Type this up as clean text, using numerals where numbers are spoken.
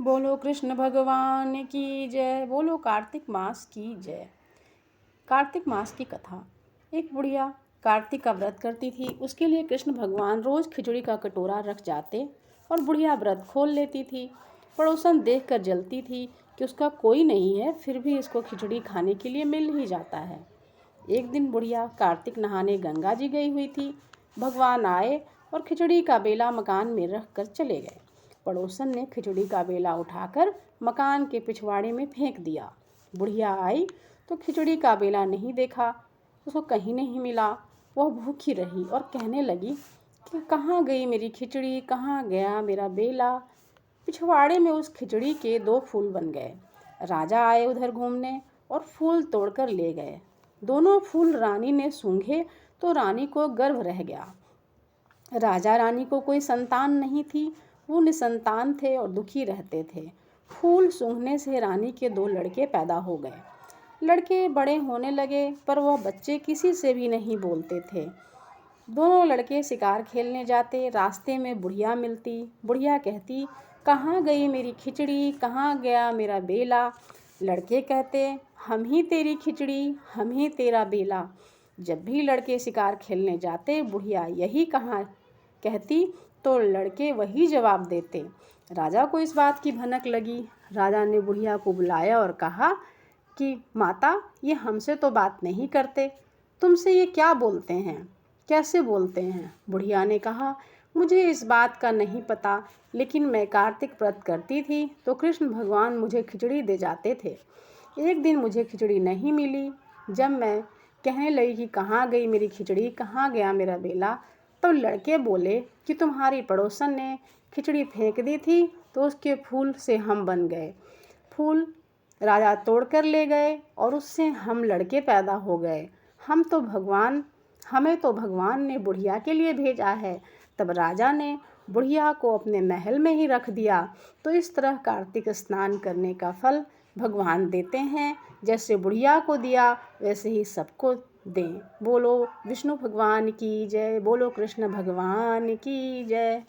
बोलो कृष्ण भगवान की जय। बोलो कार्तिक मास की जय। कार्तिक मास की कथा। एक बुढ़िया कार्तिक का व्रत करती थी। उसके लिए कृष्ण भगवान रोज खिचड़ी का कटोरा रख जाते और बुढ़िया व्रत खोल लेती थी। पड़ोसन देखकर जलती थी कि उसका कोई नहीं है, फिर भी इसको खिचड़ी खाने के लिए मिल ही जाता है। एक दिन बुढ़िया कार्तिक नहाने गंगा जी गई हुई थी। भगवान आए और खिचड़ी का बेला मकान में रख कर चले गए। पड़ोसन ने खिचड़ी का बेला उठाकर मकान के पिछवाड़े में फेंक दिया। बुढ़िया आई तो खिचड़ी का बेला नहीं देखा, उसको कहीं नहीं मिला। वह भूखी रही और कहने लगी कि कहाँ गई मेरी खिचड़ी, कहाँ गया मेरा बेला। पिछवाड़े में उस खिचड़ी के 2 फूल बन गए। राजा आए उधर घूमने और फूल तोड़कर ले गए। दोनों फूल रानी ने सूंघे तो रानी को गर्भ रह गया। राजा रानी को कोई संतान नहीं थी, वो निसंतान थे और दुखी रहते थे। फूल सूंघने से रानी के 2 लड़के पैदा हो गए। लड़के बड़े होने लगे पर वह बच्चे किसी से भी नहीं बोलते थे। दोनों लड़के शिकार खेलने जाते, रास्ते में बुढ़िया मिलती। बुढ़िया कहती, कहाँ गई मेरी खिचड़ी, कहाँ गया मेरा बेला। लड़के कहते, हम ही तेरी खिचड़ी, हम ही तेरा बेला। जब भी लड़के शिकार खेलने जाते, बुढ़िया यही कहाँ कहती तो लड़के वही जवाब देते। राजा को इस बात की भनक लगी। राजा ने बुढ़िया को बुलाया और कहा कि माता, ये हमसे तो बात नहीं करते, तुमसे ये क्या बोलते हैं, कैसे बोलते हैं। बुढ़िया ने कहा, मुझे इस बात का नहीं पता, लेकिन मैं कार्तिक व्रत करती थी तो कृष्ण भगवान मुझे खिचड़ी दे जाते थे। एक दिन मुझे खिचड़ी नहीं मिली। जब मैं कहने लगी कि कहाँ गई मेरी खिचड़ी, कहाँ गया मेरा बेला, तो लड़के बोले कि तुम्हारी पड़ोसन ने खिचड़ी फेंक दी थी तो उसके फूल से हम बन गए। फूल राजा तोड़ कर ले गए और उससे हम लड़के पैदा हो गए। हमें तो भगवान ने बुढ़िया के लिए भेजा है। तब राजा ने बुढ़िया को अपने महल में ही रख दिया। तो इस तरह कार्तिक स्नान करने का फल भगवान देते हैं। जैसे बुढ़िया को दिया वैसे ही सबको दें। बोलो विष्णु भगवान की जय। बोलो कृष्ण भगवान की जय।